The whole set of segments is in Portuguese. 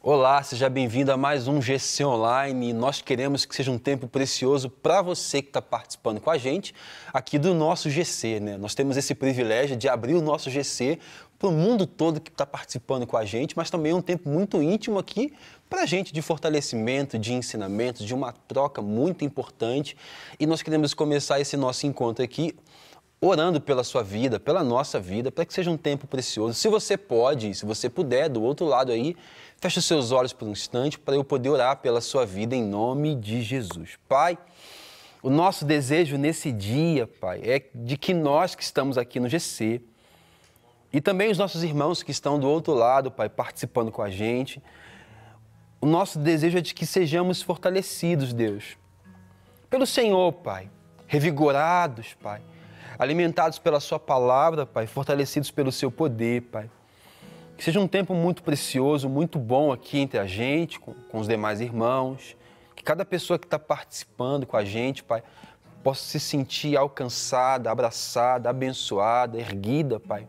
Olá, seja bem-vindo a mais um GC Online. Nós queremos que seja um tempo precioso para você que está participando com a gente aqui do nosso GC, né? Nós temos esse privilégio de abrir o nosso GC para o mundo todo que está participando com a gente, mas também é um tempo muito íntimo aqui para a gente de fortalecimento, de ensinamento, de uma troca muito importante. E nós queremos começar esse nosso encontro aqui orando pela sua vida, pela nossa vida, para que seja um tempo precioso. Se você pode, se você puder, do outro lado aí, feche os seus olhos por um instante para eu poder orar pela sua vida em nome de Jesus. Pai, o nosso desejo nesse dia, Pai, é de que nós que estamos aqui no GC e também os nossos irmãos que estão do outro lado, Pai, participando com a gente, o nosso desejo é de que sejamos fortalecidos, Deus, pelo Senhor, Pai, revigorados, Pai, alimentados pela sua palavra, Pai, fortalecidos pelo seu poder, Pai. Que seja um tempo muito precioso, muito bom aqui entre a gente, com os demais irmãos. Que cada pessoa que está participando com a gente, Pai, possa se sentir alcançada, abraçada, abençoada, erguida, Pai.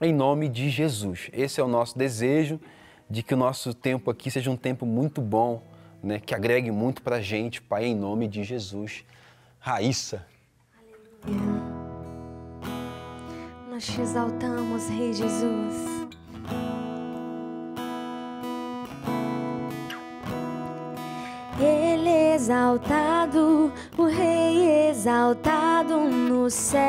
Em nome de Jesus. Esse é o nosso desejo, de que o nosso tempo aqui seja um tempo muito bom, né? Que agregue muito para a gente, Pai, em nome de Jesus. Raíssa. Aleluia. Nós te exaltamos, Rei Jesus. Ele é exaltado, o Rei exaltado no céu.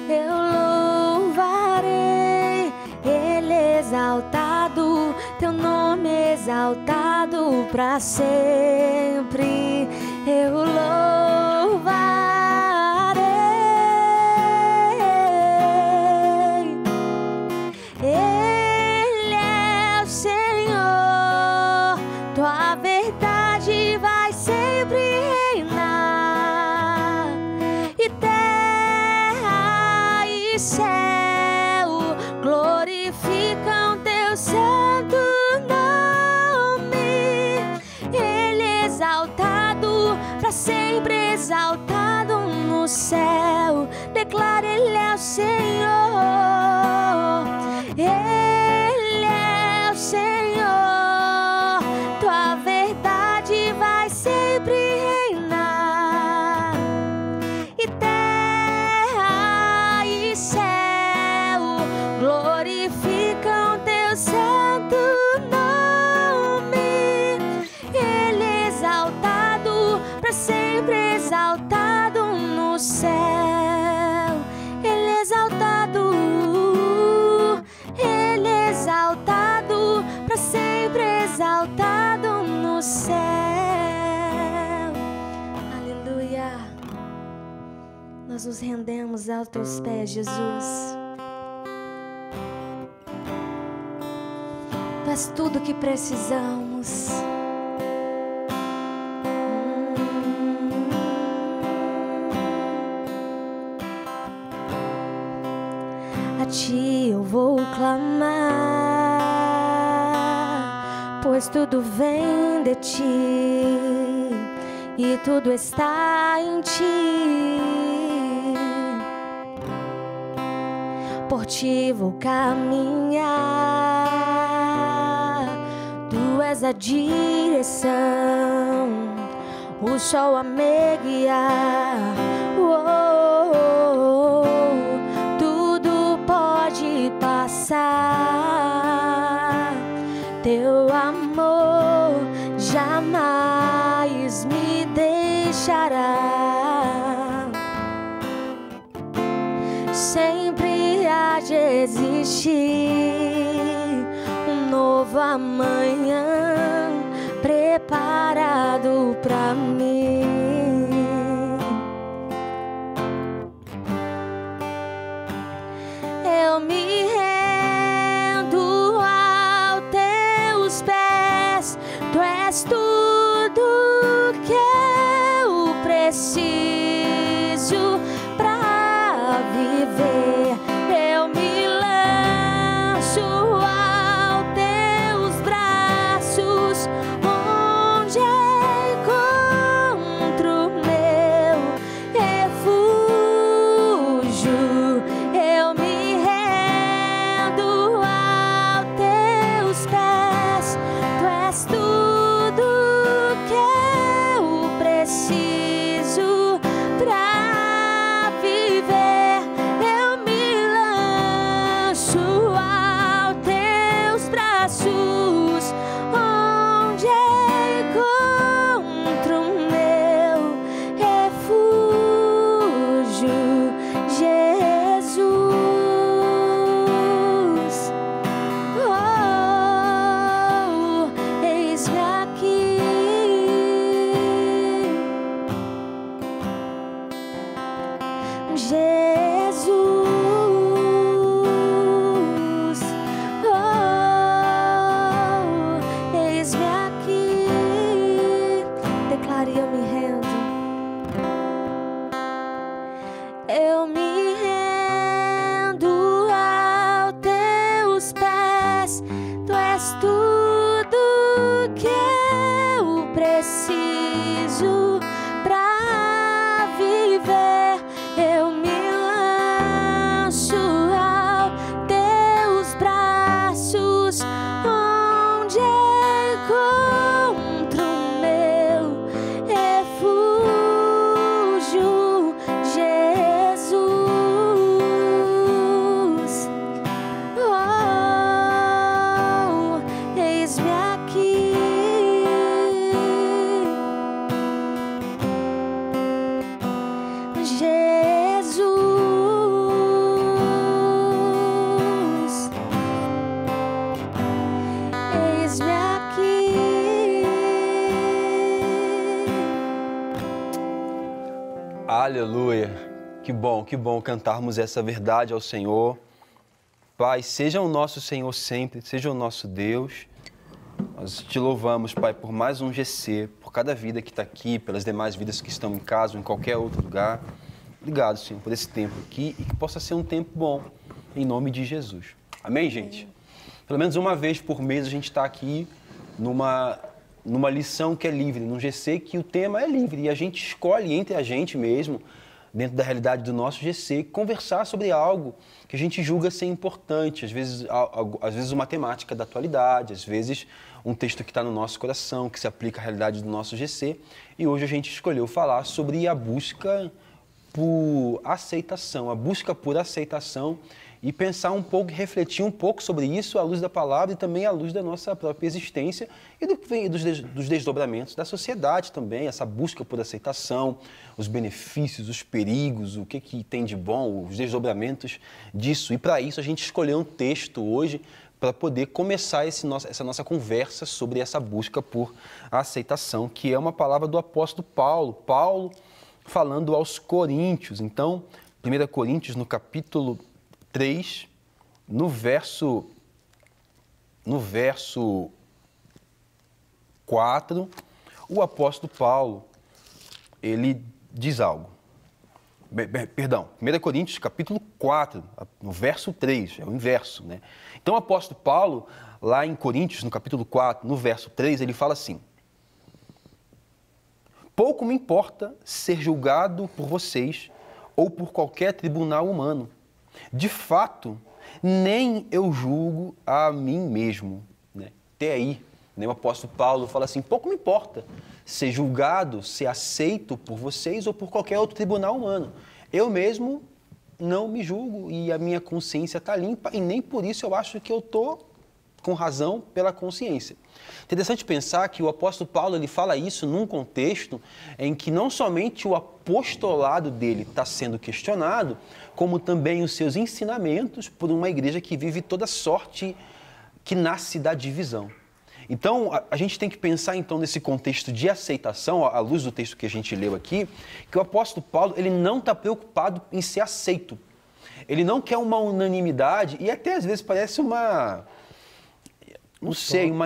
Eu louvarei, Ele é exaltado, teu nome é exaltado para sempre. Eu louvarei. Ele é o Senhor, tua verdade vai sempre reinar, e terra e céu glorificam teu santo nome. Ele é exaltado, para sempre exaltado no céu. Declara, Ele é o Senhor. Ele é o Senhor, tua verdade vai sempre reinar, e terra e céu glorificam teu santo nome. Ele é exaltado, para sempre exaltado no céu. Ele é exaltado, Ele é exaltado, para sempre exaltado no céu. Aleluia. Nós nos rendemos aos teus pés, Jesus. Tu és tudo que precisamos. A ti eu vou clamar, pois tudo vem de ti e tudo está em ti. Por ti vou caminhar, tu és a direção, o sol a me guiar. Tudo pode passar, teu amor jamais me deixará. Sempre há de existir um novo amanhã preparado pra mim. Eu me rendo aos teus pés, tu és tudo que eu preciso pra viver. Eu me lanço aos teus braços, onde encontrar és tudo que eu preciso pra viver. Eu me lanço aos teus braços, onde encontro meu refúgio, Jesus. Oh, eis-me aqui. Jesus, eis-me aqui. Aleluia! Que bom cantarmos essa verdade ao Senhor. Pai, seja o nosso Senhor sempre, seja o nosso Deus. Nós te louvamos, Pai, por mais um GC, por cada vida que está aqui, pelas demais vidas que estão em casa ou em qualquer outro lugar. Obrigado, Senhor, por esse tempo aqui e que possa ser um tempo bom, em nome de Jesus. Amém, gente? Pelo menos uma vez por mês a gente está aqui numa lição que é livre, num GC que o tema é livre e a gente escolhe entre a gente mesmo, dentro da realidade do nosso GC, conversar sobre algo que a gente julga ser importante, às vezes uma temática da atualidade, às vezes um texto que está no nosso coração, que se aplica à realidade do nosso GC. E hoje a gente escolheu falar sobre a busca por aceitação, a busca por aceitação e pensar um pouco, refletir um pouco sobre isso à luz da palavra e também à luz da nossa própria existência e dos desdobramentos da sociedade também, essa busca por aceitação, os benefícios, os perigos, o que tem de bom, os desdobramentos disso. E para isso a gente escolheu um texto hoje para poder começar essa nossa conversa sobre essa busca por aceitação, que é uma palavra do apóstolo Paulo. Paulo falando aos Coríntios. Então, 1 Coríntios, no capítulo 3, no verso 4, o apóstolo Paulo, ele diz algo. Perdão, 1 Coríntios, capítulo 4, no verso 3, é o inverso, né? Então, o apóstolo Paulo, lá em Coríntios, no capítulo 4, no verso 3, ele fala assim: pouco me importa ser julgado por vocês ou por qualquer tribunal humano. De fato, nem eu julgo a mim mesmo. Né? Até aí, né, o apóstolo Paulo fala assim, pouco me importa ser julgado, ser aceito por vocês ou por qualquer outro tribunal humano. Eu mesmo não me julgo e a minha consciência está limpa e nem por isso eu acho que eu estou com razão pela consciência. Interessante pensar que o apóstolo Paulo ele fala isso num contexto em que não somente o apostolado dele está sendo questionado, como também os seus ensinamentos por uma igreja que vive toda sorte que nasce da divisão. Então, a gente tem que pensar então nesse contexto de aceitação, à luz do texto que a gente leu aqui, que o apóstolo Paulo ele não está preocupado em ser aceito. Ele não quer uma unanimidade e até às vezes parece uma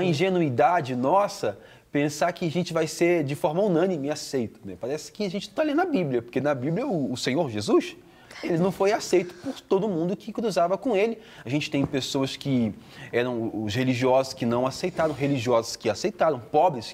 ingenuidade nossa pensar que a gente vai ser de forma unânime aceito. Né? Parece que a gente está lendo a Bíblia, porque na Bíblia o Senhor Jesus, ele não foi aceito por todo mundo que cruzava com ele. A gente tem pessoas que eram os religiosos que não aceitaram, religiosos que aceitaram, pobres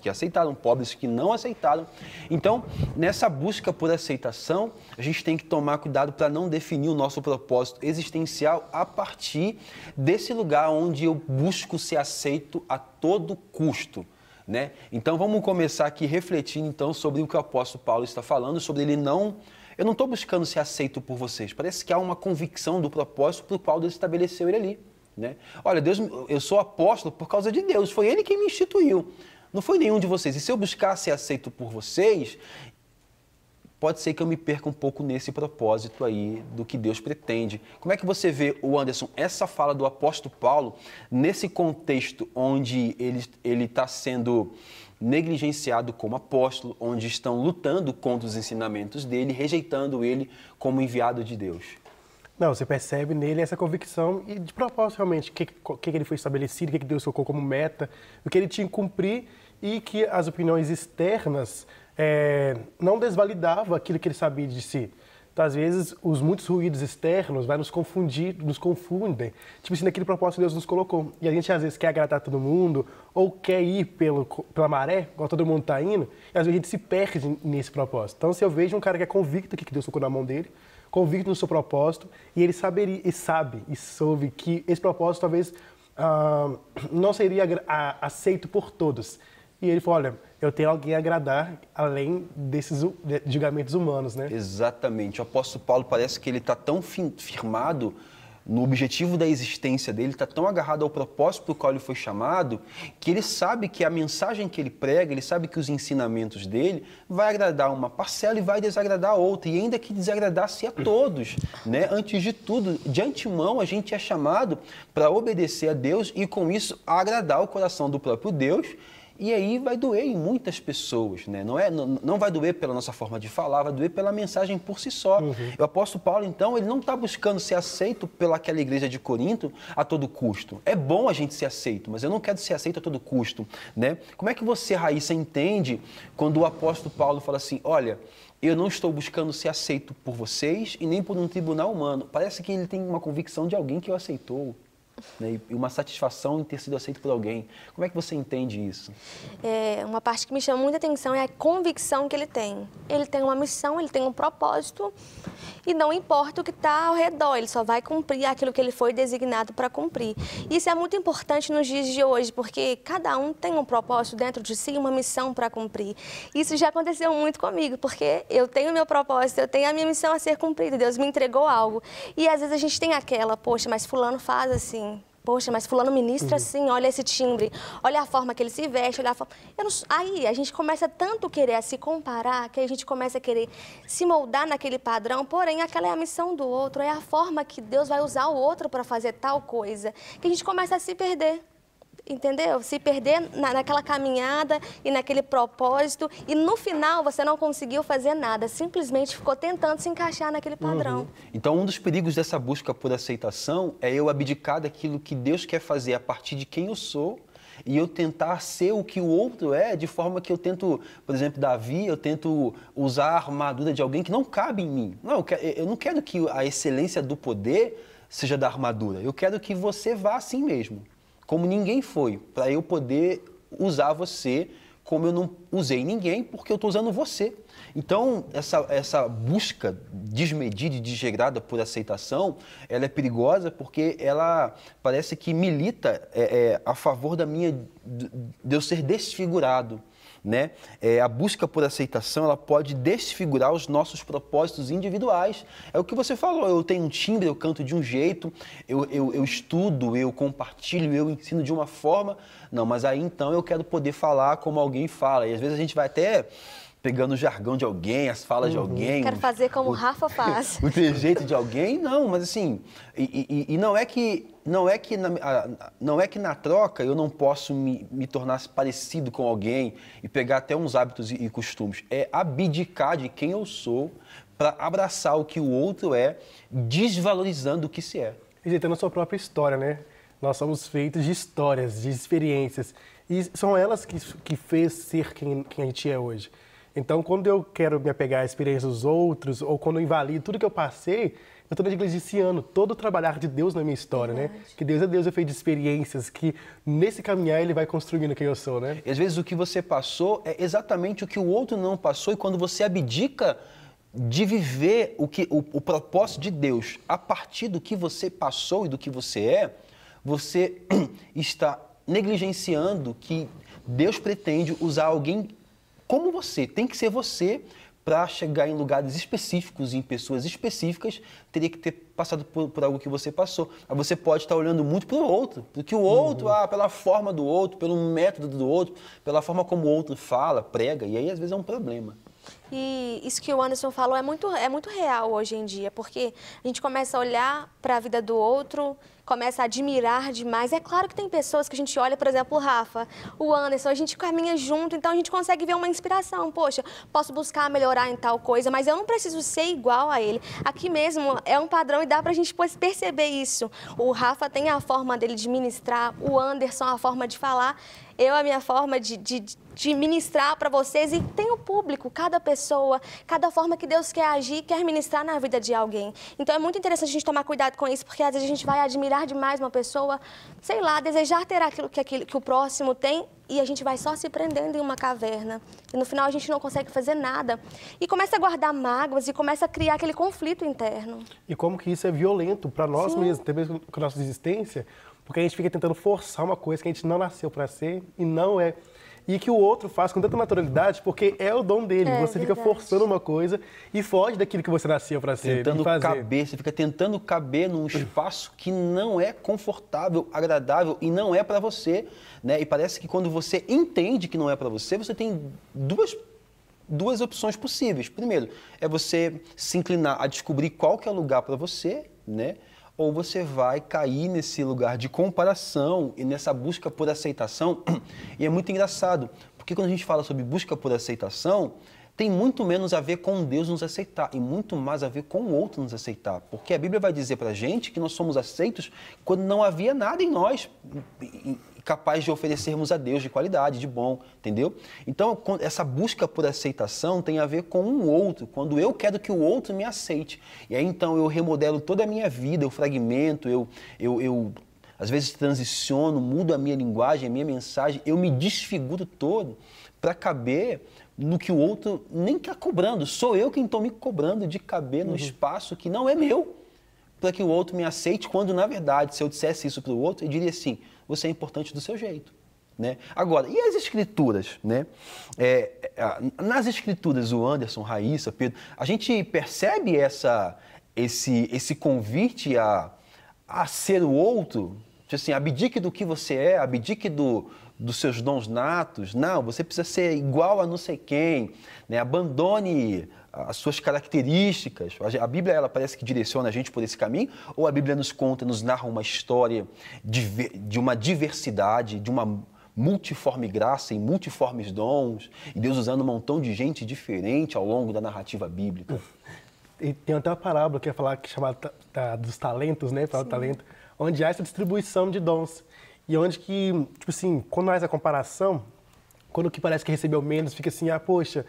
que não aceitaram. Então, nessa busca por aceitação, a gente tem que tomar cuidado para não definir o nosso propósito existencial a partir desse lugar onde eu busco ser aceito a todo custo. Né? Então, vamos começar aqui refletindo então, sobre o que o apóstolo Paulo está falando, sobre ele não... Eu não estou buscando ser aceito por vocês. Parece que há uma convicção do propósito para o qual Deus estabeleceu ele ali. Né? Olha, Deus, eu sou apóstolo por causa de Deus. Foi Ele quem me instituiu. Não foi nenhum de vocês. E se eu buscar ser aceito por vocês, pode ser que eu me perca um pouco nesse propósito aí do que Deus pretende. Como é que você vê, Anderson, essa fala do apóstolo Paulo nesse contexto onde ele está sendo negligenciado como apóstolo, onde estão lutando contra os ensinamentos dele, rejeitando ele como enviado de Deus? Não, você percebe nele essa convicção e de propósito realmente, o que ele foi estabelecido, o que Deus colocou como meta, o que ele tinha que cumprir e que as opiniões externas não desvalidavam aquilo que ele sabia de si. Então, às vezes, os muitos ruídos externos vai nos confundir, nos confundem. Tipo assim, naquele propósito que Deus nos colocou. E a gente, às vezes, quer agradar todo mundo ou quer ir pela maré, igual todo mundo está indo, e às vezes a gente se perde nesse propósito. Então, se eu vejo um cara que é convicto que Deus tocou na mão dele, convicto no seu propósito, e ele soube que esse propósito talvez não seria aceito por todos. E ele falou, olha, eu tenho alguém a agradar além desses julgamentos humanos, né? Exatamente. O apóstolo Paulo parece que ele está tão firmado no objetivo da existência dele, está tão agarrado ao propósito para o qual ele foi chamado, que ele sabe que a mensagem que ele prega, ele sabe que os ensinamentos dele vai agradar uma parcela e vai desagradar a outra, e ainda que desagradasse a todos, né? Antes de tudo, de antemão, a gente é chamado para obedecer a Deus e com isso agradar o coração do próprio Deus. E aí vai doer em muitas pessoas, né? Não vai doer pela nossa forma de falar, vai doer pela mensagem por si só. O apóstolo Paulo, então, ele não está buscando ser aceito pelaquela igreja de Corinto a todo custo. É bom a gente ser aceito, mas eu não quero ser aceito a todo custo, né? Como é que você, Raíssa, entende quando o apóstolo Paulo fala assim, olha, eu não estou buscando ser aceito por vocês e nem por um tribunal humano. Parece que ele tem uma convicção de alguém que o aceitou. Né, e uma satisfação em ter sido aceito por alguém. Como é que você entende isso? Uma parte que me chama muita atenção é a convicção que ele tem. Ele tem uma missão, ele tem um propósito e não importa o que está ao redor, ele só vai cumprir aquilo que ele foi designado para cumprir. Isso é muito importante nos dias de hoje, porque cada um tem um propósito dentro de si, uma missão para cumprir. Isso já aconteceu muito comigo, porque eu tenho o meu propósito, eu tenho a minha missão a ser cumprida, Deus me entregou algo. E às vezes a gente tem aquela, poxa, mas fulano faz assim. Poxa, mas fulano ministra assim, olha esse timbre, olha a forma que ele se veste, olha a forma... Aí a gente começa tanto a querer se comparar, que a gente começa a querer se moldar naquele padrão, porém aquela é a missão do outro, é a forma que Deus vai usar o outro para fazer tal coisa, que a gente começa a se perder. Entendeu? Se perder naquela caminhada e naquele propósito e no final você não conseguiu fazer nada, simplesmente ficou tentando se encaixar naquele padrão. Então, um dos perigos dessa busca por aceitação é eu abdicar daquilo que Deus quer fazer a partir de quem eu sou e eu tentar ser o que o outro é, de forma que eu tento, por exemplo, Davi, eu tento usar a armadura de alguém que não cabe em mim. Não, eu não quero que a excelência do poder seja da armadura, eu quero que você vá assim mesmo. Como ninguém foi, para eu poder usar você como eu não usei ninguém, porque eu estou usando você. Então, essa busca desmedida e desregrada por aceitação, ela é perigosa porque ela parece que milita a favor de eu ser desfigurado. Né? A busca por aceitação, ela pode desfigurar os nossos propósitos individuais. É o que você falou, eu tenho um timbre, eu canto de um jeito, eu estudo, eu compartilho, eu ensino de uma forma. Não, mas aí então eu quero poder falar como alguém fala. E às vezes a gente vai até pegando o jargão de alguém, as falas de alguém. Quero fazer como o Rafa faz. O trejeito de alguém, não, mas assim, não é que na troca eu não posso me tornar parecido com alguém e pegar até uns hábitos e costumes. É abdicar de quem eu sou para abraçar o que o outro é, desvalorizando o que se é. Rejeitando a sua própria história, né? Nós somos feitos de histórias, de experiências. E são elas que fez ser quem a gente é hoje. Então, quando eu quero me apegar à experiência dos outros, ou quando eu invalido tudo que eu passei, eu estou negligenciando todo o trabalhar de Deus na minha história, né? Que Deus é Deus, é feito de experiências, que nesse caminhar Ele vai construindo quem eu sou, né? E às vezes o que você passou é exatamente o que o outro não passou, e quando você abdica de viver o propósito de Deus a partir do que você passou e do que você está negligenciando que Deus pretende usar alguém como você. Tem que ser você para chegar em lugares específicos, em pessoas específicas, teria que ter passado por algo que você passou. Mas você pode estar olhando muito para o outro, porque o outro, pela forma do outro, pelo método do outro, pela forma como o outro fala, prega, e aí às vezes é um problema. E isso que o Anderson falou é muito real hoje em dia, porque a gente começa a olhar para a vida do outro, começa a admirar demais. É claro que tem pessoas que a gente olha, por exemplo, o Rafa, o Anderson, a gente caminha junto, então a gente consegue ver uma inspiração. Poxa, posso buscar melhorar em tal coisa, mas eu não preciso ser igual a ele. Aqui mesmo é um padrão e dá pra gente perceber isso. O Rafa tem a forma dele de ministrar, o Anderson a forma de falar. a minha forma de ministrar para vocês, e tem o público, cada pessoa, cada forma que Deus quer agir, quer ministrar na vida de alguém. Então é muito interessante a gente tomar cuidado com isso, porque às vezes a gente vai admirar demais uma pessoa, sei lá, desejar ter aquilo que o próximo tem, e a gente vai só se prendendo em uma caverna. E no final a gente não consegue fazer nada. E começa a guardar mágoas e começa a criar aquele conflito interno. E como que isso é violento para nós mesmos, até mesmo com a nossa existência, porque a gente fica tentando forçar uma coisa que a gente não nasceu para ser e não é. E que o outro faz com tanta naturalidade, porque é o dom dele. Você fica forçando uma coisa e foge daquilo que você nasceu para ser. Tentando caber, você fica tentando caber num espaço que não é confortável, agradável e não é para você, né? E parece que quando você entende que não é para você, você tem duas opções possíveis. Primeiro, é você se inclinar a descobrir qual que é o lugar para você, né? Ou você vai cair nesse lugar de comparação e nessa busca por aceitação. E é muito engraçado, porque quando a gente fala sobre busca por aceitação, tem muito menos a ver com Deus nos aceitar e muito mais a ver com o outro nos aceitar. Porque a Bíblia vai dizer para a gente que nós somos aceitos quando não havia nada em nós capaz de oferecermos a Deus de qualidade, de bom, entendeu? Então, essa busca por aceitação tem a ver com um outro, quando eu quero que o outro me aceite. E aí, então, eu remodelo toda a minha vida, eu fragmento, eu às vezes transiciono, mudo a minha linguagem, a minha mensagem, eu me desfiguro todo para caber no que o outro nem está cobrando. Sou eu quem estou me cobrando de caber no espaço que não é meu, para que o outro me aceite, quando, na verdade, se eu dissesse isso para o outro, eu diria assim: você é importante do seu jeito, né? Agora, e as escrituras, né? Nas escrituras, o Anderson, Raíssa, Pedro, a gente percebe esse convite a ser o outro, assim, abdique do que você é, abdique dos seus dons natos. Não, você precisa ser igual a não sei quem, né? Abandone as suas características. A Bíblia, ela parece que direciona a gente por esse caminho, ou a Bíblia nos conta, nos narra uma história de uma diversidade, de uma multiforme graça e multiformes dons, e Deus usando um montão de gente diferente ao longo da narrativa bíblica? E tem até uma parábola que é chamada dos talentos, né? Fala do talento, onde há essa distribuição de dons. E onde que, tipo assim, quando há essa comparação, quando o que parece que recebeu menos, fica assim, poxa,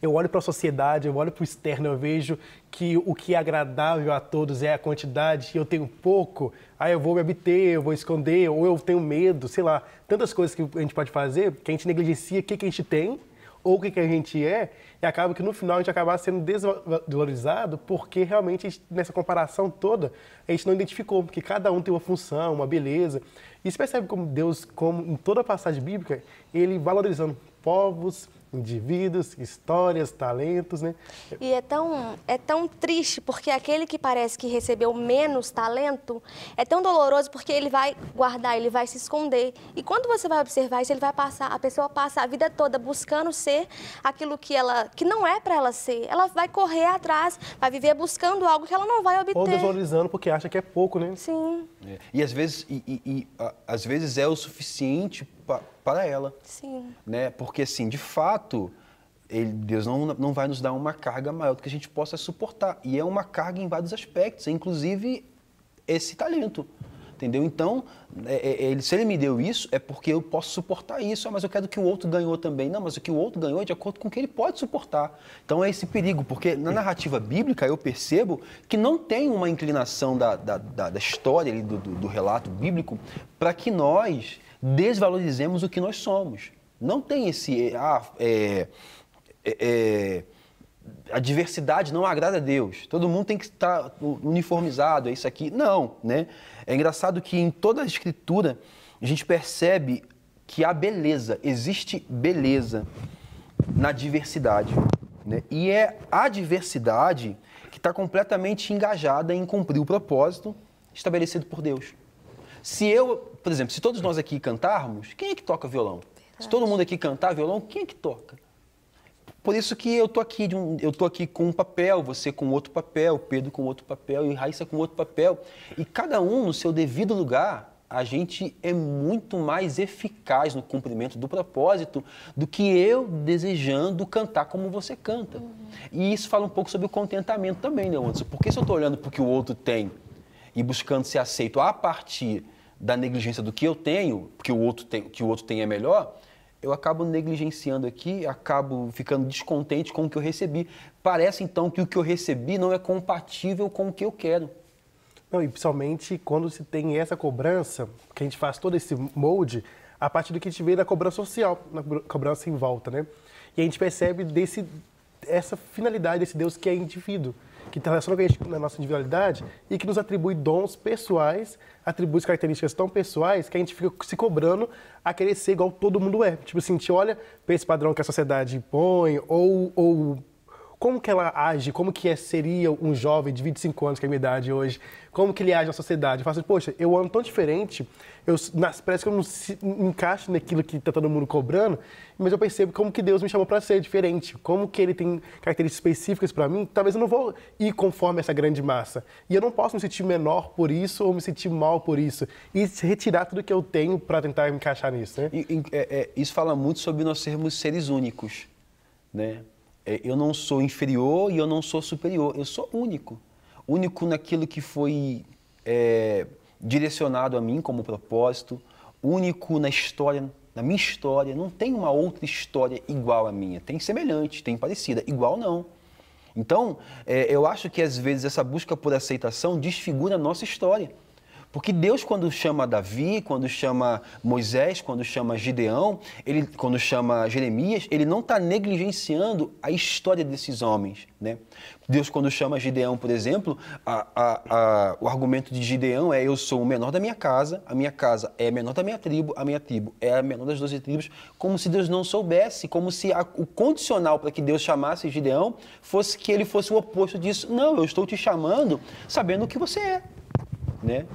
eu olho para a sociedade, eu olho para o externo, eu vejo que o que é agradável a todos é a quantidade, e eu tenho pouco, aí eu vou me abster, eu vou esconder, ou eu tenho medo, sei lá, tantas coisas que a gente pode fazer, que a gente negligencia o que a gente tem, ou o que a gente é, e acaba que no final a gente acaba sendo desvalorizado, porque realmente nessa comparação toda a gente não identificou, porque cada um tem uma função, uma beleza. E você percebe como Deus, como em toda a passagem bíblica, ele valorizando povos, indivíduos, histórias, talentos, né? E é tão triste, porque aquele que parece que recebeu menos talento é tão doloroso, porque ele vai guardar, ele vai se esconder. E quando você vai observar isso, a pessoa passa a vida toda buscando ser aquilo que não é para ela ser. Ela vai correr atrás, vai viver buscando algo que ela não vai obter. Ou desvalorizando porque acha que é pouco, né? Sim. E às vezes é o suficiente para ela. Sim. Né? Porque, assim, de fato, Deus não vai nos dar uma carga maior do que a gente possa suportar. E é uma carga em vários aspectos, inclusive esse talento. Entendeu? Então, se ele me deu isso, é porque eu posso suportar isso. Mas eu quero que o outro ganhou também. Não, mas o que o outro ganhou é de acordo com o que ele pode suportar. Então, é esse perigo, porque na narrativa bíblica eu percebo que não tem uma inclinação da história, ali, do relato bíblico, para que nós desvalorizemos o que nós somos. Não tem a diversidade não agrada a Deus. Todo mundo tem que estar uniformizado, é isso aqui. Não, né? É engraçado que em toda a Escritura a gente percebe que há beleza, existe beleza na diversidade, né? E é a diversidade que está completamente engajada em cumprir o propósito estabelecido por Deus. Por exemplo, se todos nós aqui cantarmos, quem é que toca violão? Verdade. Se todo mundo aqui cantar violão, quem é que toca? Por isso que eu tô aqui com um papel, você com outro papel, Pedro com outro papel e Raíssa com outro papel. E cada um no seu devido lugar, a gente é muito mais eficaz no cumprimento do propósito do que eu desejando cantar como você canta. E isso fala um pouco sobre o contentamento também, né, Anderson? Porque se eu estou olhando para o que o outro tem e buscando ser aceito a partir da negligência do que eu tenho, que o outro tem é melhor, eu acabo negligenciando aqui, acabo ficando descontente com o que eu recebi. Parece, então, que o que eu recebi não é compatível com o que eu quero. Não, e principalmente quando se tem essa cobrança, que a gente faz todo esse molde, a partir do que a gente vê da cobrança social, na cobrança em volta, né? E a gente percebe essa finalidade desse Deus que é indivíduo, que está relacionado com a gente na nossa individualidade e que nos atribui dons pessoais, atribui características tão pessoais que a gente fica se cobrando a querer ser igual todo mundo é. Tipo assim, a gente olha para esse padrão que a sociedade impõe ou como que ela age, como que seria um jovem de 25 anos, que é a minha idade hoje, como que ele age na sociedade. Eu falo assim, poxa, eu ando tão diferente, parece que eu não encaixo naquilo que está todo mundo cobrando, mas eu percebo como que Deus me chamou para ser diferente, como que ele tem características específicas para mim, talvez eu não vou ir conforme essa grande massa. E eu não posso me sentir menor por isso ou me sentir mal por isso. E retirar tudo que eu tenho para tentar me encaixar nisso, né? Isso fala muito sobre nós sermos seres únicos, né? Eu não sou inferior e eu não sou superior, eu sou único. Único naquilo que foi direcionado a mim como propósito, único na história, na minha história. Não tem uma outra história igual à minha, tem semelhante, tem parecida, igual não. Então, eu acho que às vezes essa busca por aceitação desfigura a nossa história. Porque Deus, quando chama Davi, quando chama Moisés, quando chama Gideão, quando chama Jeremias, ele não está negligenciando a história desses homens, né? Deus, quando chama Gideão, por exemplo, o argumento de Gideão é: eu sou o menor da minha casa, a minha casa é a menor da minha tribo é a menor das 12 tribos, como se Deus não soubesse, como se o condicional para que Deus chamasse Gideão fosse que ele fosse o oposto disso. Não, eu estou te chamando sabendo o que você é. Né?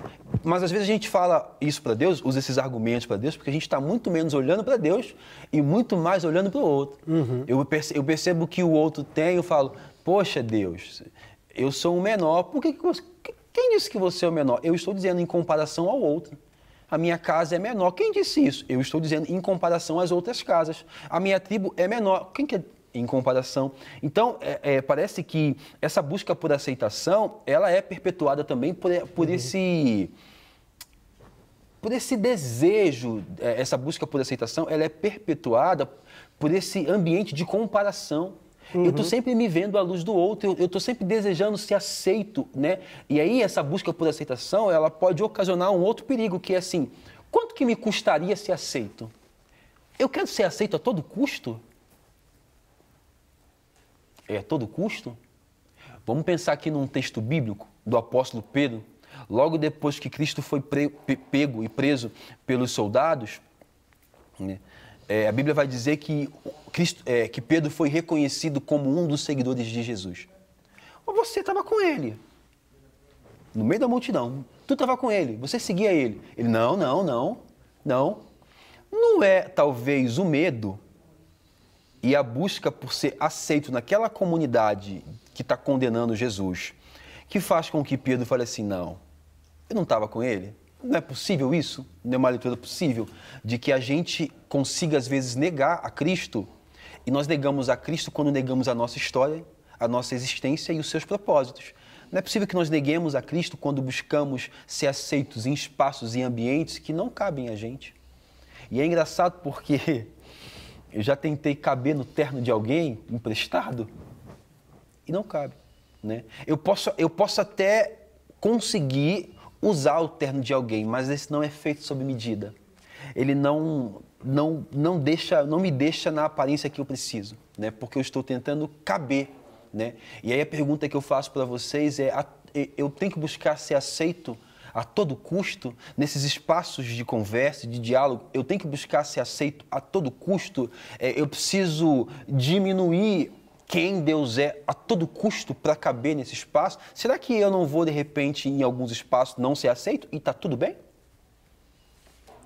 Mas às vezes a gente fala isso para Deus, usa esses argumentos para Deus, porque a gente está muito menos olhando para Deus e muito mais olhando para o outro. Uhum. Eu percebo que o outro tem, eu falo, poxa Deus, eu sou o menor, quem disse que você é o menor? Eu estou dizendo em comparação ao outro. A minha casa é menor, quem disse isso? Eu estou dizendo em comparação às outras casas. A minha tribo é menor, quem que é? Em comparação. Então, parece que essa busca por aceitação, ela é perpetuada também por esse desejo, essa busca por aceitação, ela é perpetuada por esse ambiente de comparação. Uhum. Eu estou sempre me vendo à luz do outro, eu estou sempre desejando ser aceito, né? E aí, essa busca por aceitação, ela pode ocasionar um outro perigo, que é assim, quanto que me custaria ser aceito? Eu quero ser aceito a todo custo? A todo custo? Vamos pensar aqui num texto bíblico do apóstolo Pedro, logo depois que Cristo foi pego e preso pelos soldados, né? A Bíblia vai dizer que Pedro foi reconhecido como um dos seguidores de Jesus. Ou você estava com ele, no meio da multidão, tu estava com ele, você seguia ele. Ele, não. Não é talvez o medo e a busca por ser aceito naquela comunidade que está condenando Jesus, que faz com que Pedro fale assim, não, eu não estava com ele? Não é possível isso? Não é uma leitura possível de que a gente consiga, às vezes, negar a Cristo? E nós negamos a Cristo quando negamos a nossa história, a nossa existência e os seus propósitos. Não é possível que nós neguemos a Cristo quando buscamos ser aceitos em espaços e ambientes que não cabem a gente. E é engraçado porque eu já tentei caber no terno de alguém emprestado e não cabe, né? Eu posso até conseguir usar o terno de alguém, mas esse não é feito sob medida. Ele não me deixa na aparência que eu preciso, né? Porque eu estou tentando caber, né? E aí a pergunta que eu faço para vocês é: eu tenho que buscar ser aceito a todo custo, nesses espaços de conversa, de diálogo? Eu tenho que buscar ser aceito a todo custo? Eu preciso diminuir quem Deus é a todo custo para caber nesse espaço? Será que eu não vou, de repente, em alguns espaços, não ser aceito e está tudo bem?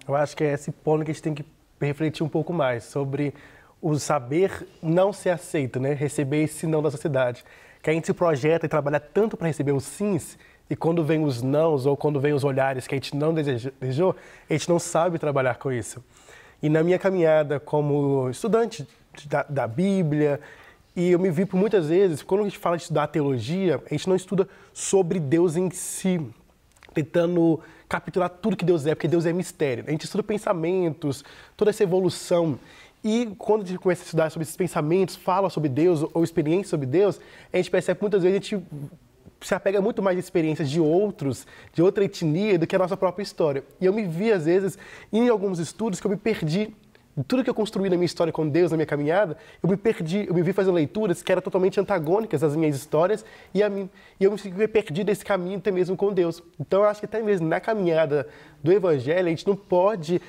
Eu acho que é esse ponto que a gente tem que refletir um pouco mais sobre o saber não ser aceito, né? Receber esse não da sociedade. Que a gente se projeta e trabalha tanto para receber os sims, e quando vem os nãos ou quando vem os olhares que a gente não desejou, a gente não sabe trabalhar com isso. E na minha caminhada como estudante da Bíblia, e eu me vi por muitas vezes, quando a gente fala de estudar teologia, a gente não estuda sobre Deus em si, tentando capturar tudo que Deus é, porque Deus é mistério. A gente estuda pensamentos, toda essa evolução. E quando a gente começa a estudar sobre esses pensamentos, fala sobre Deus ou experiência sobre Deus, a gente percebe que muitas vezes a gente se apega muito mais a experiências de outros, de outra etnia, do que a nossa própria história. E eu me vi, às vezes, em alguns estudos que eu me perdi. Tudo que eu construí na minha história com Deus, na minha caminhada, eu me perdi, eu me vi fazendo leituras que eram totalmente antagônicas às minhas histórias e a mim. E eu me perdi desse caminho até mesmo com Deus. Então eu acho que até mesmo na caminhada do Evangelho, a gente não pode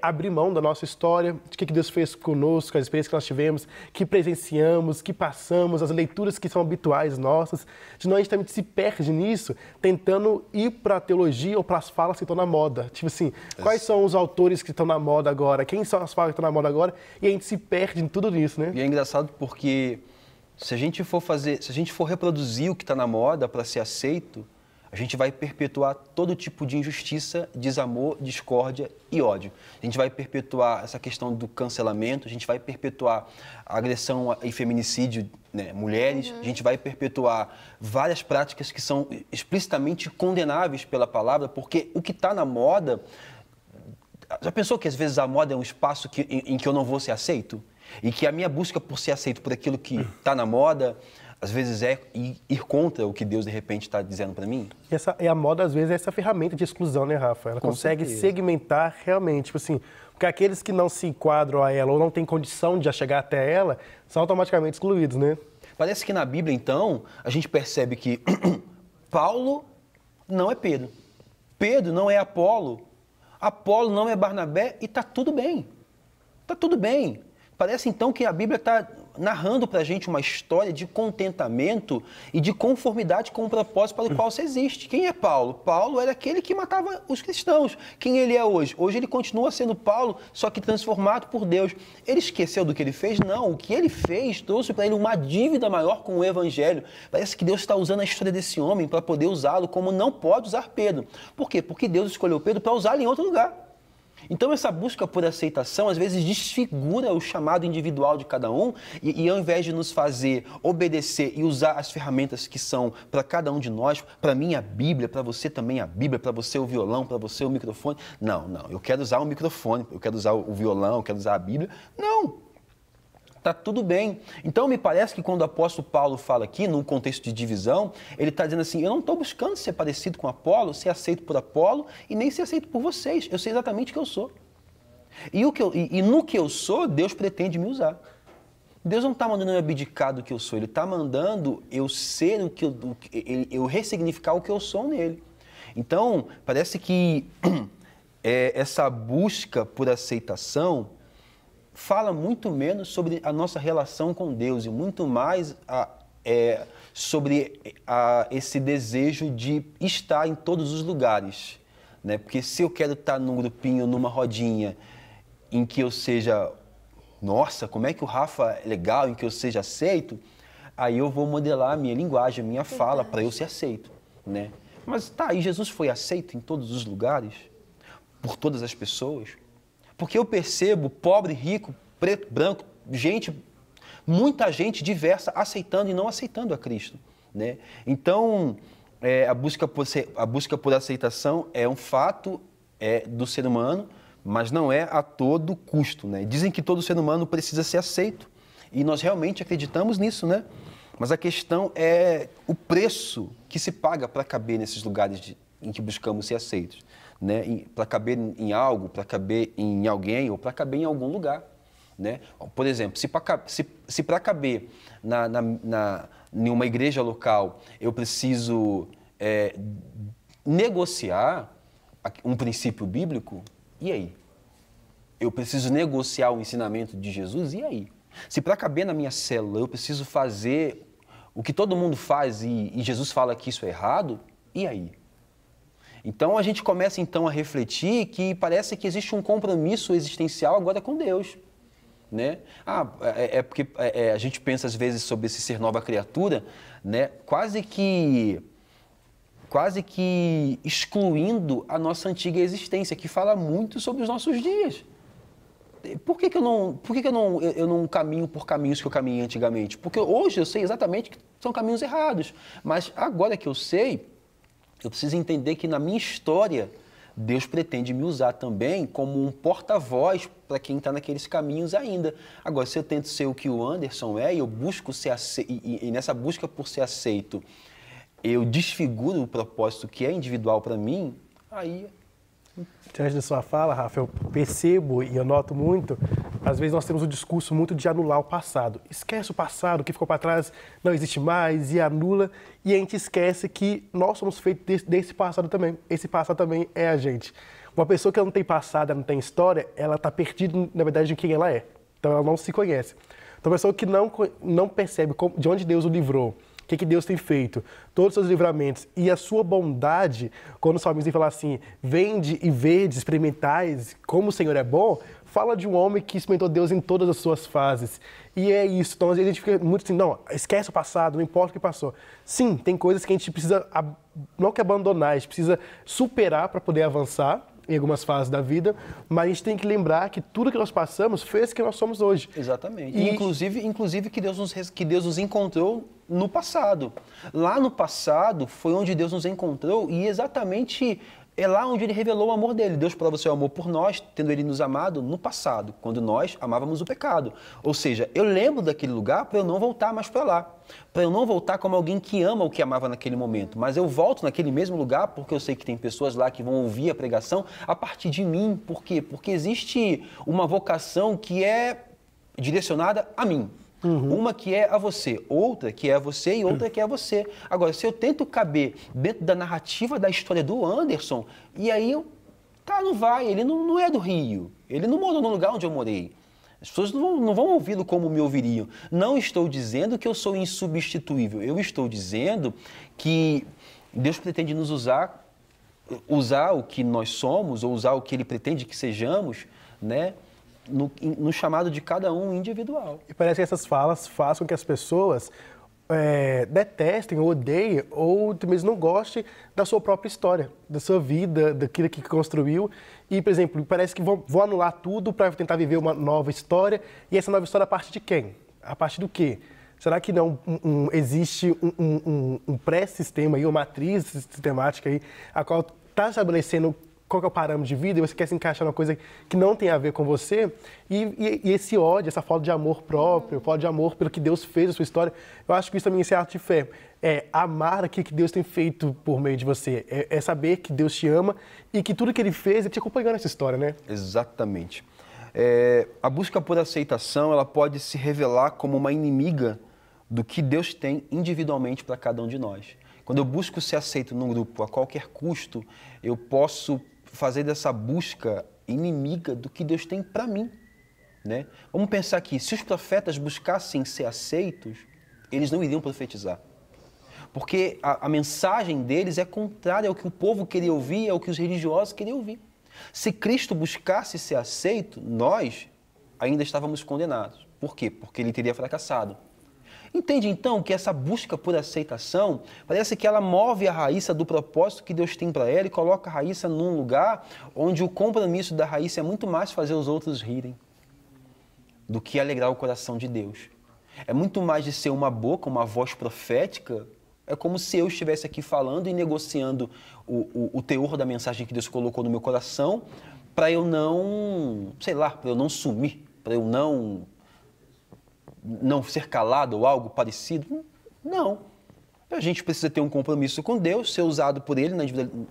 abrir mão da nossa história, de que Deus fez conosco, as experiências que nós tivemos, que presenciamos, que passamos, as leituras que são habituais nossas. Senão a gente também se perde nisso, tentando ir para a teologia ou para as falas que estão na moda. Tipo assim, quais são os autores que estão na moda agora? Quem são as falas que estão na moda agora? E a gente se perde em tudo isso, né? E é engraçado porque se a gente for reproduzir o que está na moda para ser aceito, a gente vai perpetuar todo tipo de injustiça, desamor, discórdia e ódio. A gente vai perpetuar essa questão do cancelamento, a gente vai perpetuar a agressão e feminicídio, né, mulheres, a gente vai perpetuar várias práticas que são explicitamente condenáveis pela palavra, porque o que está na moda... Já pensou que às vezes a moda é um espaço em que eu não vou ser aceito? E que a minha busca por ser aceito por aquilo que está na moda... às vezes é ir contra o que Deus, de repente, está dizendo para mim? E a moda, às vezes, é essa ferramenta de exclusão, né, Rafa? Ela consegue segmentar realmente, tipo assim, porque aqueles que não se enquadram a ela ou não têm condição de chegar até ela, são automaticamente excluídos, né? Parece que na Bíblia, então, a gente percebe que Paulo não é Pedro. Pedro não é Apolo. Apolo não é Barnabé e está tudo bem. Está tudo bem. Parece, então, que a Bíblia está narrando para a gente uma história de contentamento e de conformidade com o propósito para o qual você existe. Quem é Paulo? Paulo era aquele que matava os cristãos. Quem ele é hoje? Hoje ele continua sendo Paulo, só que transformado por Deus. Ele esqueceu do que ele fez? Não. O que ele fez trouxe para ele uma dívida maior com o Evangelho. Parece que Deus está usando a história desse homem para poder usá-lo como não pode usar Pedro. Por quê? Porque Deus escolheu Pedro para usá-lo em outro lugar. Então, essa busca por aceitação, às vezes, desfigura o chamado individual de cada um e ao invés de nos fazer obedecer e usar as ferramentas que são para cada um de nós, para mim a Bíblia, para você também a Bíblia, para você o violão, para você o microfone. Não, eu quero usar o microfone, eu quero usar o violão, eu quero usar a Bíblia. Não! Está tudo bem. Então, me parece que quando o apóstolo Paulo fala aqui, num contexto de divisão, ele está dizendo assim, eu não estou buscando ser parecido com Apolo, ser aceito por Apolo e nem ser aceito por vocês. Eu sei exatamente o que eu sou. E no que eu sou, Deus pretende me usar. Deus não está mandando eu abdicar do que eu sou, Ele está mandando eu ser o que eu ressignificar o que eu sou nele. Então, parece que essa busca por aceitação fala muito menos sobre a nossa relação com Deus e muito mais sobre esse desejo de estar em todos os lugares, né? Porque se eu quero estar num grupinho, numa rodinha, em que eu seja, nossa, como é que o Rafa é legal, em que eu seja aceito, aí eu vou modelar a minha linguagem, a minha fala para eu ser aceito, né? Mas tá, e Jesus foi aceito em todos os lugares, por todas as pessoas? Porque eu percebo pobre, rico, preto, branco, muita gente diversa aceitando e não aceitando a Cristo, né? Então, a busca por aceitação é um fato do ser humano, mas não é a todo custo, né? Dizem que todo ser humano precisa ser aceito e nós realmente acreditamos nisso, né? Mas a questão é o preço que se paga para caber nesses lugares em que buscamos ser aceitos, né? Para caber em algo, para caber em alguém ou para caber em algum lugar, né? Por exemplo, se para caber em uma igreja local eu preciso negociar um princípio bíblico, e aí? Eu preciso negociar o ensinamento de Jesus, e aí? Se para caber na minha célula eu preciso fazer o que todo mundo faz e Jesus fala que isso é errado, e aí? Então, a gente começa, então, a refletir que parece que existe um compromisso existencial agora com Deus, né? Porque a gente pensa, às vezes, sobre esse ser nova criatura, né? Quase que excluindo a nossa antiga existência, que fala muito sobre os nossos dias. Por que eu não caminho por caminhos que eu caminhei antigamente? Porque hoje eu sei exatamente que são caminhos errados, mas agora que eu sei, Eu preciso entender que na minha história, Deus pretende me usar também como um porta-voz para quem está naqueles caminhos ainda. Agora, se eu tento ser o que o Anderson é e eu busco ser e nessa busca por ser aceito, eu desfiguro o propósito que é individual para mim, aí... Diante da sua fala, Rafa, eu percebo e eu noto muito, às vezes nós temos um discurso muito de anular o passado. Esquece o passado, o que ficou para trás não existe mais, e anula, e a gente esquece que nós somos feitos desse passado também. Esse passado também é a gente. Uma pessoa que não tem passado, não tem história, ela está perdida, na verdade, de quem ela é. Então ela não se conhece. Então, uma pessoa que não percebe de onde Deus o livrou, o que Deus tem feito, todos os seus livramentos e a sua bondade, quando o salmista fala assim, vende e vede, experimentais, como o Senhor é bom, fala de um homem que experimentou Deus em todas as suas fases. E é isso. Então, às vezes a gente fica muito assim, não, esquece o passado, não importa o que passou. Sim, tem coisas que a gente precisa, não que abandonar, a gente precisa superar para poder avançar em algumas fases da vida, mas a gente tem que lembrar que tudo que nós passamos fez que nós somos hoje. Exatamente. E inclusive que Deus nos encontrou no passado. Lá no passado foi onde Deus nos encontrou e exatamente é lá onde Ele revelou o amor dele. Deus prova o seu amor por nós, tendo Ele nos amado no passado, quando nós amávamos o pecado. Ou seja, eu lembro daquele lugar para eu não voltar mais para lá. Para eu não voltar como alguém que ama o que amava naquele momento. Mas eu volto naquele mesmo lugar porque eu sei que tem pessoas lá que vão ouvir a pregação a partir de mim. Por quê? Porque existe uma vocação que é direcionada a mim. Uma que é a você, outra que é a você e outra que é a você. Agora, se eu tento caber dentro da narrativa da história do Anderson, e aí não vai, ele não é do Rio, ele não morou no lugar onde eu morei. As pessoas não vão ouvi-lo como me ouviriam. Não estou dizendo que eu sou insubstituível, eu estou dizendo que Deus pretende nos usar o que nós somos, ou usar o que Ele pretende que sejamos, né? No chamado de cada um individual. E parece que essas falas fazem com que as pessoas detestem, ou odeiem, ou mesmo não gostem da sua própria história, da sua vida, daquilo que construiu. E, por exemplo, parece que vão anular tudo para tentar viver uma nova história. E essa nova história a partir de quem? A partir do quê? Será que não existe um pré-sistema, uma matriz sistemática aí, a qual está estabelecendo qual que é o parâmetro de vida, e você quer se encaixar numa coisa que não tem a ver com você, e esse ódio, essa falta de amor próprio, falta de amor pelo que Deus fez na sua história, eu acho que isso também é ato de fé. É amar aquilo que Deus tem feito por meio de você, é saber que Deus te ama e que tudo que Ele fez, Ele te acompanhou nessa história, né? Exatamente. A busca por aceitação, ela pode se revelar como uma inimiga do que Deus tem individualmente para cada um de nós. Quando eu busco ser aceito num grupo a qualquer custo, eu posso fazer dessa busca inimiga do que Deus tem para mim, né? Vamos pensar aqui, se os profetas buscassem ser aceitos, eles não iriam profetizar. Porque a mensagem deles é contrária ao que o povo queria ouvir e ao que os religiosos queriam ouvir. Se Cristo buscasse ser aceito, nós ainda estávamos condenados. Por quê? Porque Ele teria fracassado. Entende, então, que essa busca por aceitação, parece que ela move a Raíssa do propósito que Deus tem para ela e coloca a Raíssa num lugar onde o compromisso da Raíssa é muito mais fazer os outros rirem do que alegrar o coração de Deus. É muito mais de ser uma boca, uma voz profética. É como se eu estivesse aqui falando e negociando o teor da mensagem que Deus colocou no meu coração para eu não, para eu não sumir, para eu não ser calado ou algo parecido. Não. A gente precisa ter um compromisso com Deus, ser usado por Ele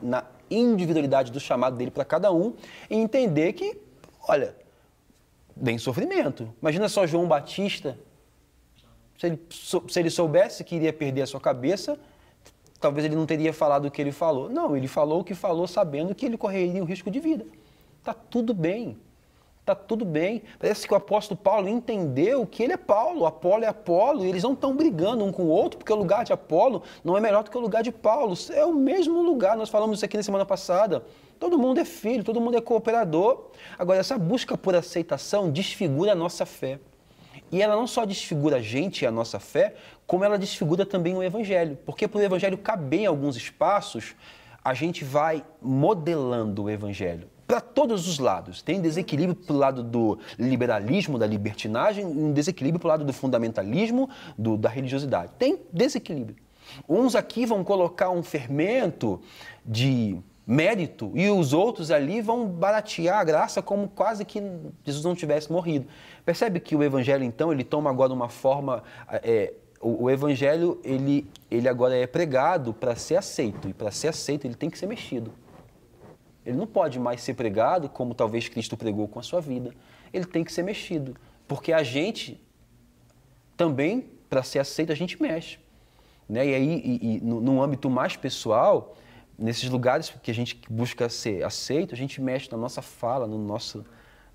na individualidade do chamado dele para cada um e entender que, olha, vem sofrimento. Imagina só João Batista, se ele soubesse que iria perder a sua cabeça, talvez ele não teria falado o que ele falou. Não, ele falou o que falou sabendo que ele correria um risco de vida. Está tudo bem. Está tudo bem. Parece que o apóstolo Paulo entendeu que ele é Paulo, Apolo é Apolo, e eles não estão brigando um com o outro, porque o lugar de Apolo não é melhor do que o lugar de Paulo. É o mesmo lugar, nós falamos isso aqui na semana passada. Todo mundo é filho, todo mundo é cooperador. Agora, essa busca por aceitação desfigura a nossa fé. E ela não só desfigura a gente e a nossa fé, como ela desfigura também o Evangelho. Porque para o Evangelho caber em alguns espaços, a gente vai modelando o Evangelho. Para todos os lados. Tem desequilíbrio para o lado do liberalismo, da libertinagem, e um desequilíbrio para o lado do fundamentalismo, da religiosidade. Tem desequilíbrio. Uns aqui vão colocar um fermento de mérito e os outros ali vão baratear a graça como quase que Jesus não tivesse morrido. Percebe que o evangelho, então, ele toma agora uma forma... O evangelho, ele agora é pregado para ser aceito. E para ser aceito, ele tem que ser mexido. Ele não pode mais ser pregado como talvez Cristo pregou com a sua vida. Ele tem que ser mexido. Porque a gente também, para ser aceito, a gente mexe. Né? E aí, no âmbito mais pessoal, nesses lugares que a gente busca ser aceito, a gente mexe na nossa fala,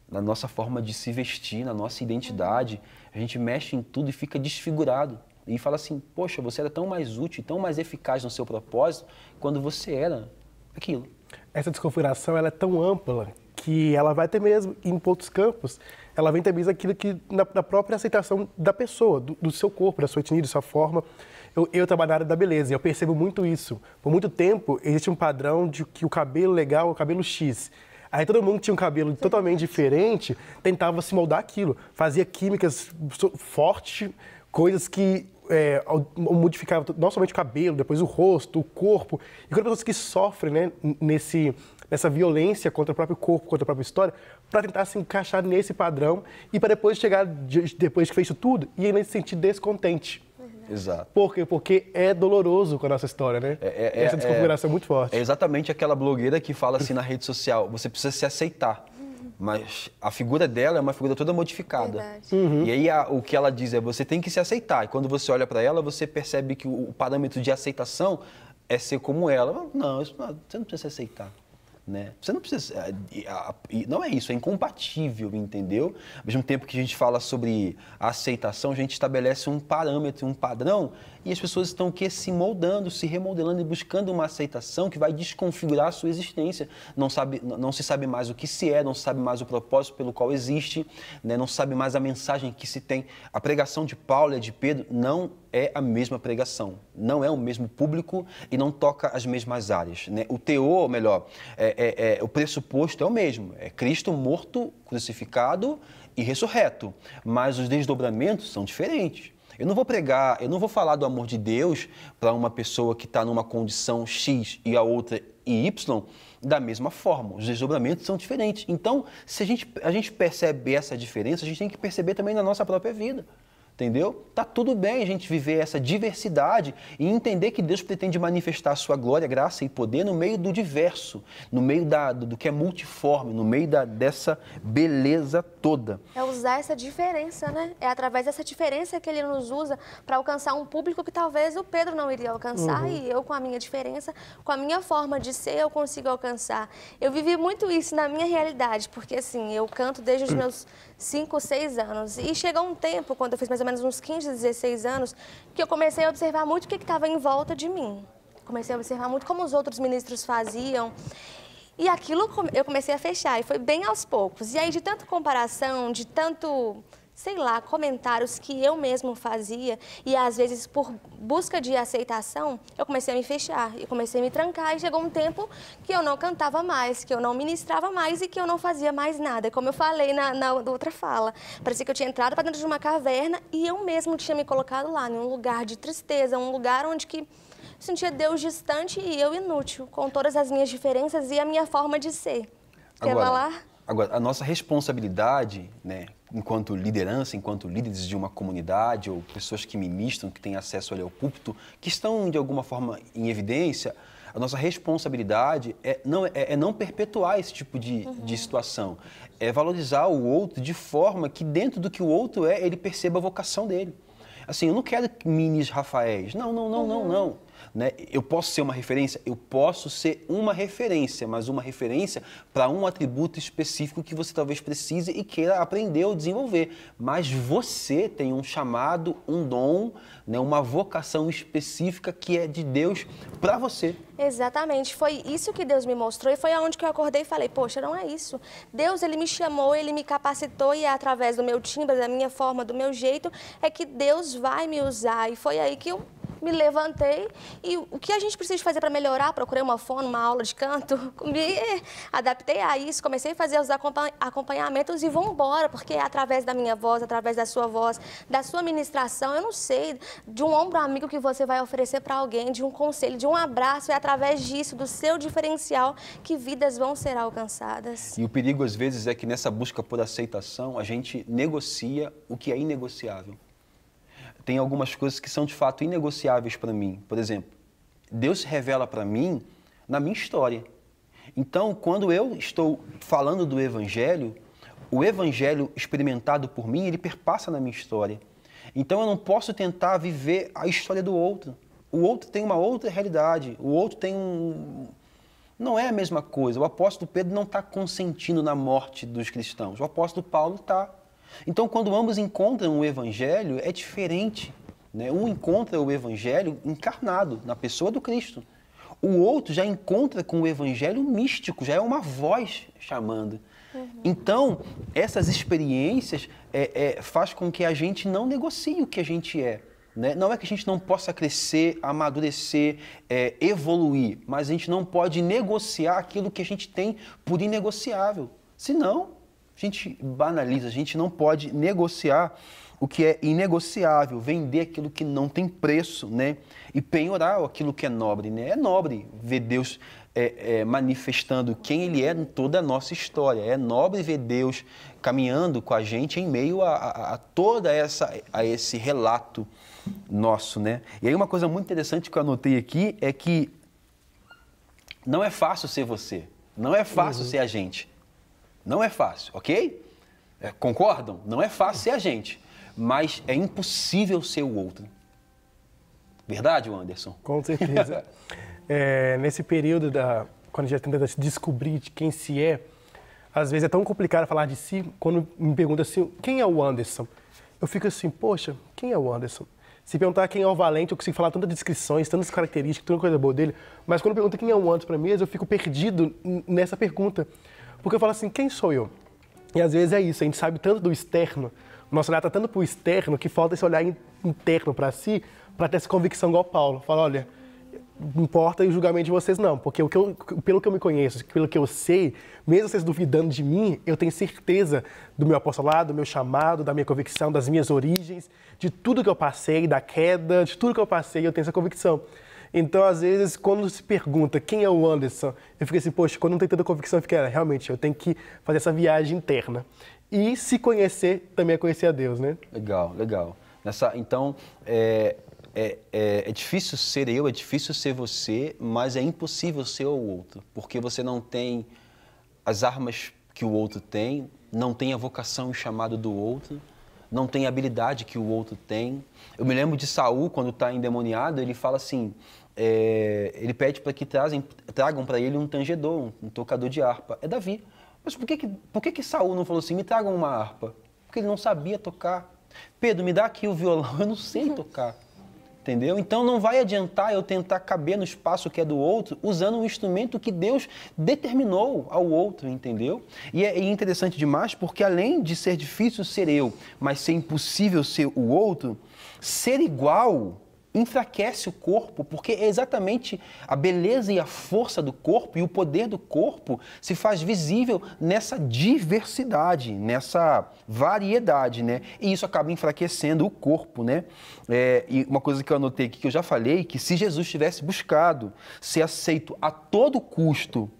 na nossa forma de se vestir, na nossa identidade. A gente mexe em tudo e fica desfigurado. E fala assim, poxa, você era tão mais útil, tão mais eficaz no seu propósito quando você era aquilo. Essa desconfiguração ela é tão ampla que ela vai até mesmo, em outros campos, ela vem também aquilo que na própria aceitação da pessoa, do seu corpo, da sua etnia, da sua forma. Eu trabalho na área da beleza e eu percebo muito isso. Por muito tempo, existe um padrão de que o cabelo legal é o cabelo X. Aí todo mundo que tinha um cabelo totalmente diferente tentava se moldar aquilo. Fazia químicas fortes, coisas que modificavam não somente o cabelo, depois o rosto, o corpo. E quando pessoas que sofrem, né, nessa violência contra o próprio corpo, contra a própria história, para tentar se encaixar nesse padrão e para depois chegar, depois que fez isso tudo, e ainda se sentir descontente. Exato. Por quê? Porque é doloroso com a nossa história, né? Essa desconfiguração é muito forte. É exatamente aquela blogueira que fala assim na rede social, você precisa se aceitar. Mas a figura dela é uma figura toda modificada. E aí o que ela diz é, você tem que se aceitar. E quando você olha para ela, você percebe que o parâmetro de aceitação é ser como ela. Não, você não precisa se aceitar. Né? Você não precisa... Não é isso, é incompatível, entendeu? Ao mesmo tempo que a gente fala sobre a aceitação, a gente estabelece um parâmetro, um padrão, e as pessoas estão aqui se moldando, se remodelando e buscando uma aceitação que vai desconfigurar a sua existência. Não se sabe mais o que se é, não se sabe mais o propósito pelo qual existe, né? Não se sabe mais a mensagem que se tem. A pregação de Paulo e de Pedro não é a mesma pregação, não é o mesmo público e não toca as mesmas áreas. Né? O teor, melhor, o pressuposto é o mesmo, é Cristo morto, crucificado e ressurreto, mas os desdobramentos são diferentes. Eu não vou falar do amor de Deus para uma pessoa que está numa condição X e a outra Y da mesma forma. Os desdobramentos são diferentes. Então, se a gente percebe essa diferença, a gente tem que perceber também na nossa própria vida. Entendeu? Tá tudo bem a gente viver essa diversidade e entender que Deus pretende manifestar a sua glória, graça e poder no meio do diverso, no meio do que é multiforme, no meio dessa beleza toda. É usar essa diferença, né? É através dessa diferença que ele nos usa para alcançar um público que talvez o Pedro não iria alcançar e eu, com a minha diferença, com a minha forma de ser, eu consigo alcançar. Eu vivi muito isso na minha realidade, porque assim, eu canto desde os meus 5, 6 anos e chegou um tempo, quando eu fiz mais ou menos uns 15, 16 anos, que eu comecei a observar muito o que estava em volta de mim. Comecei a observar muito como os outros ministros faziam. E aquilo eu comecei a fechar, e foi bem aos poucos. E aí, de tanta comparação, de tanto, sei lá, comentários que eu mesmo fazia, e às vezes por busca de aceitação, eu comecei a me fechar, eu comecei a me trancar, e chegou um tempo que eu não cantava mais, que eu não ministrava mais e que eu não fazia mais nada. Como eu falei na outra fala, parecia que eu tinha entrado para dentro de uma caverna e eu mesmo tinha me colocado lá, em um lugar de tristeza, um lugar onde que sentia Deus distante e eu inútil, com todas as minhas diferenças e a minha forma de ser. Quer falar? Agora, a nossa responsabilidade, né, enquanto liderança, enquanto líderes de uma comunidade ou pessoas que ministram, que têm acesso ali ao púlpito, que estão de alguma forma em evidência, a nossa responsabilidade é não perpetuar esse tipo de situação. É valorizar o outro de forma que dentro do que o outro é, ele perceba a vocação dele. Assim, eu não quero minis Rafaéis. Não. Né? Eu posso ser uma referência? Eu posso ser uma referência, mas uma referência para um atributo específico que você talvez precise e queira aprender ou desenvolver. Mas você tem um chamado, um dom, né? Uma vocação específica que é de Deus para você. Exatamente, foi isso que Deus me mostrou e foi aonde que eu acordei e falei, poxa, não é isso. Deus, ele me chamou, ele me capacitou e é através do meu timbre, da minha forma, do meu jeito, é que Deus vai me usar. E foi aí que eu me levantei e o que a gente precisa fazer para melhorar? Procurei uma fono, uma aula de canto, me adaptei a isso, comecei a fazer os acompanhamentos e vou embora, porque é através da minha voz, através da sua ministração, eu não sei, de um ombro amigo que você vai oferecer para alguém, de um conselho, de um abraço, é através disso, do seu diferencial, que vidas vão ser alcançadas. E o perigo, às vezes, é que nessa busca por aceitação, a gente negocia o que é inegociável. Tem algumas coisas que são, de fato, inegociáveis para mim. Por exemplo, Deus se revela para mim na minha história. Então, quando eu estou falando do Evangelho, o Evangelho experimentado por mim, ele perpassa na minha história. Então, eu não posso tentar viver a história do outro. O outro tem uma outra realidade, o outro tem um... Não é a mesma coisa. O apóstolo Pedro não está consentindo na morte dos cristãos. O apóstolo Paulo está. Então, quando ambos encontram o Evangelho, é diferente, né? Um encontra o Evangelho encarnado, na pessoa do Cristo. O outro já encontra com o Evangelho místico, já é uma voz chamando. Então, essas experiências faz com que a gente não negocie o que a gente é. Né? Não é que a gente não possa crescer, amadurecer, evoluir, mas a gente não pode negociar aquilo que a gente tem por inegociável. Senão, a gente banaliza, a gente não pode negociar o que é inegociável, vender aquilo que não tem preço, né? E penhorar aquilo que é nobre, né? É nobre ver Deus manifestando quem Ele é em toda a nossa história. É nobre ver Deus caminhando com a gente em meio a esse relato nosso, né? E aí uma coisa muito interessante que eu anotei aqui é que não é fácil ser você, não é fácil ser a gente. Não é fácil, ok? Concordam? Não é fácil ser a gente, mas é impossível ser o outro. Verdade, Anderson? Com certeza. Nesse período, quando a gente tenta se descobrir de quem se é, às vezes é tão complicado falar de si, quando me perguntam assim, quem é o Anderson? Eu fico assim, poxa, quem é o Anderson? Se perguntar quem é o Valente, eu consigo falar tantas descrições, tantas características, tanta coisa boa dele, mas quando pergunta quem é o Anderson para mim, eu fico perdido nessa pergunta. Porque eu falo assim, quem sou eu? E às vezes é isso, a gente sabe tanto do externo, o nosso olhar está tanto para o externo, que falta esse olhar interno para si, para ter essa convicção igual Paulo. Fala, olha, não importa o julgamento de vocês não, porque pelo que eu me conheço, pelo que eu sei, mesmo vocês duvidando de mim, eu tenho certeza do meu apostolado, do meu chamado, da minha convicção, das minhas origens, de tudo que eu passei, da queda, de tudo que eu passei, eu tenho essa convicção. Então, às vezes, quando se pergunta quem é o Anderson, eu fico assim, poxa, quando não tem tanta convicção, eu fico, realmente, eu tenho que fazer essa viagem interna. E se conhecer, também é conhecer a Deus, né? Legal, legal. Então, é difícil ser eu, é difícil ser você, mas é impossível ser o outro, porque você não tem as armas que o outro tem, não tem a vocação e o chamado do outro, não tem a habilidade que o outro tem. Eu me lembro de Saul, quando está endemoniado, ele fala assim, ele pede para que tragam para ele um tangedor, um tocador de harpa. É Davi. Mas por que Saul não falou assim, me tragam uma harpa? Porque ele não sabia tocar. Pedro, me dá aqui o violão, eu não sei tocar. Entendeu? Então não vai adiantar eu tentar caber no espaço que é do outro usando um instrumento que Deus determinou ao outro, entendeu? E é interessante demais porque além de ser difícil ser eu, mas ser impossível ser o outro, ser igual enfraquece o corpo, porque é exatamente a beleza e a força do corpo e o poder do corpo se faz visível nessa diversidade, nessa variedade, né? E isso acaba enfraquecendo o corpo, né? E uma coisa que eu anotei aqui, que eu já falei, que se Jesus tivesse buscado ser aceito a todo custo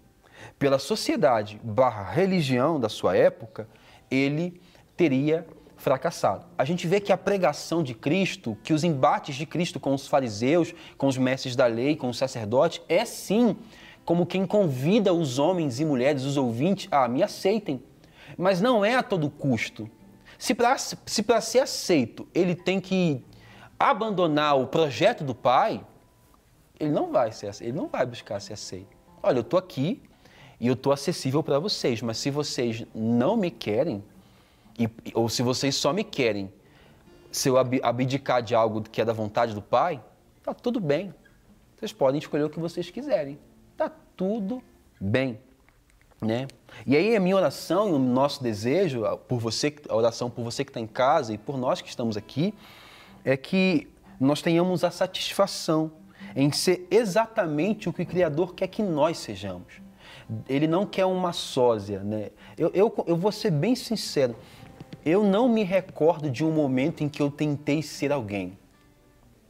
pela sociedade / religião da sua época, ele teria fracassado. A gente vê que a pregação de Cristo, que os embates de Cristo com os fariseus, com os mestres da lei, com os sacerdotes, é sim como quem convida os homens e mulheres, os ouvintes, a me aceitem. Mas não é a todo custo. Se para ser aceito ele tem que abandonar o projeto do Pai, ele não vai buscar ser aceito. Olha, eu estou aqui e eu estou acessível para vocês, mas se vocês não me querem, ou se vocês só me querem, se eu abdicar de algo que é da vontade do Pai, tá tudo bem. Vocês podem escolher o que vocês quiserem. Tá tudo bem, né? E aí a minha oração e o nosso desejo, a oração por você que está em casa e por nós que estamos aqui, é que nós tenhamos a satisfação em ser exatamente o que o Criador quer que nós sejamos. Ele não quer uma sósia, né? Eu vou ser bem sincero, eu não me recordo de um momento em que eu tentei ser alguém.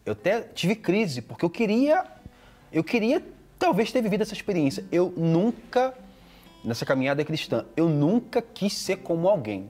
Eu até tive crise, porque eu queria talvez ter vivido essa experiência. Eu nunca, nessa caminhada cristã, eu nunca quis ser como alguém.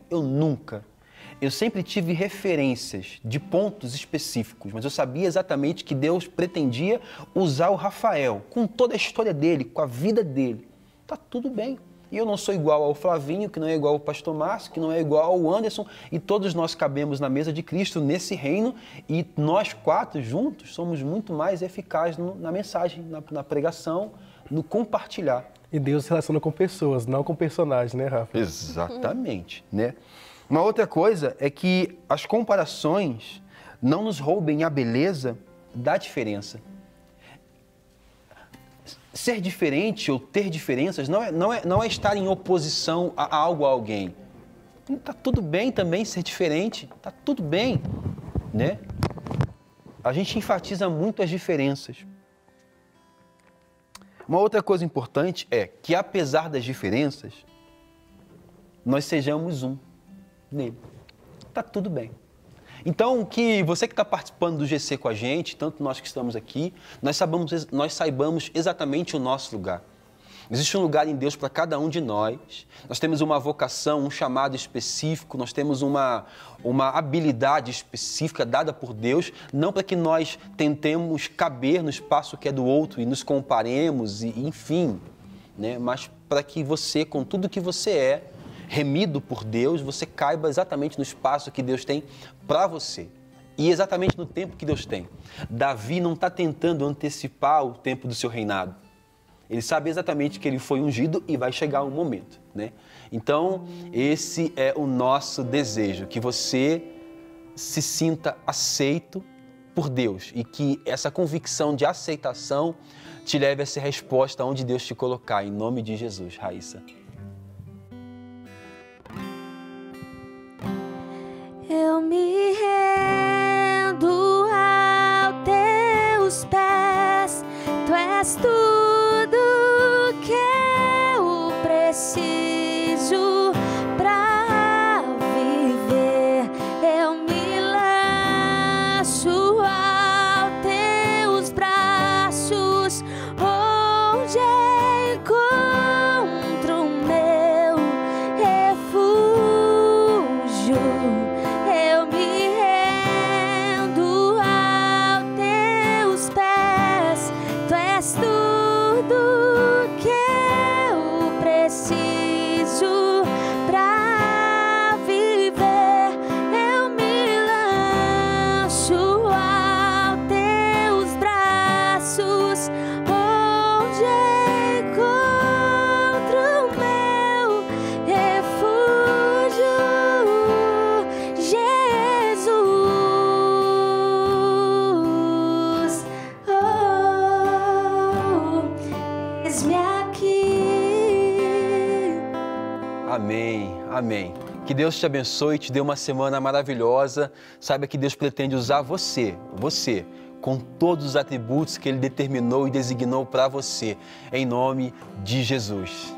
Eu sempre tive referências de pontos específicos, mas eu sabia exatamente que Deus pretendia usar o Rafael, com toda a história dele, com a vida dele. Tá tudo bem. E eu não sou igual ao Flavinho, que não é igual ao Pastor Márcio, que não é igual ao Anderson, e todos nós cabemos na mesa de Cristo, nesse reino, e nós 4 juntos somos muito mais eficazes na mensagem, na pregação, no compartilhar. E Deus se relaciona com pessoas, não com personagens, né, Rafa? Exatamente, né? Uma outra coisa é que as comparações não nos roubem a beleza da diferença. Ser diferente ou ter diferenças não é estar em oposição a algo, a alguém. Tá tudo bem também ser diferente, tá tudo bem, né? A gente enfatiza muito as diferenças. Uma outra coisa importante é que, apesar das diferenças, nós sejamos um nele. Tá tudo bem. Então, que você que está participando do GC com a gente, tanto nós que estamos aqui, nós saibamos exatamente o nosso lugar. Existe um lugar em Deus para cada um de nós. Nós temos uma vocação, um chamado específico, nós temos uma habilidade específica dada por Deus, não para que nós tentemos caber no espaço que é do outro e nos comparemos, e enfim, né? Mas para que você, com tudo que você é, remido por Deus, você caiba exatamente no espaço que Deus tem para você. E exatamente no tempo que Deus tem. Davi não está tentando antecipar o tempo do seu reinado. Ele sabe exatamente que ele foi ungido e vai chegar um momento, né? Então, esse é o nosso desejo, que você se sinta aceito por Deus e que essa convicção de aceitação te leve a essa resposta onde Deus te colocar, em nome de Jesus. Raíssa. Eu me rendo aos teus pés, tu és tudo que eu preciso pra viver. Eu me lanço aos teus braços, onde encontro meu refúgio. Eu me rendo aos teus pés, tu és tudo que eu preciso pra viver. Eu me lanço aos teus braços, onde encontro meu refúgio, Jesus. Eis-me aqui. Amém, amém. Que Deus te abençoe e te dê uma semana maravilhosa. Saiba que Deus pretende usar você, com todos os atributos que Ele determinou e designou para você, em nome de Jesus.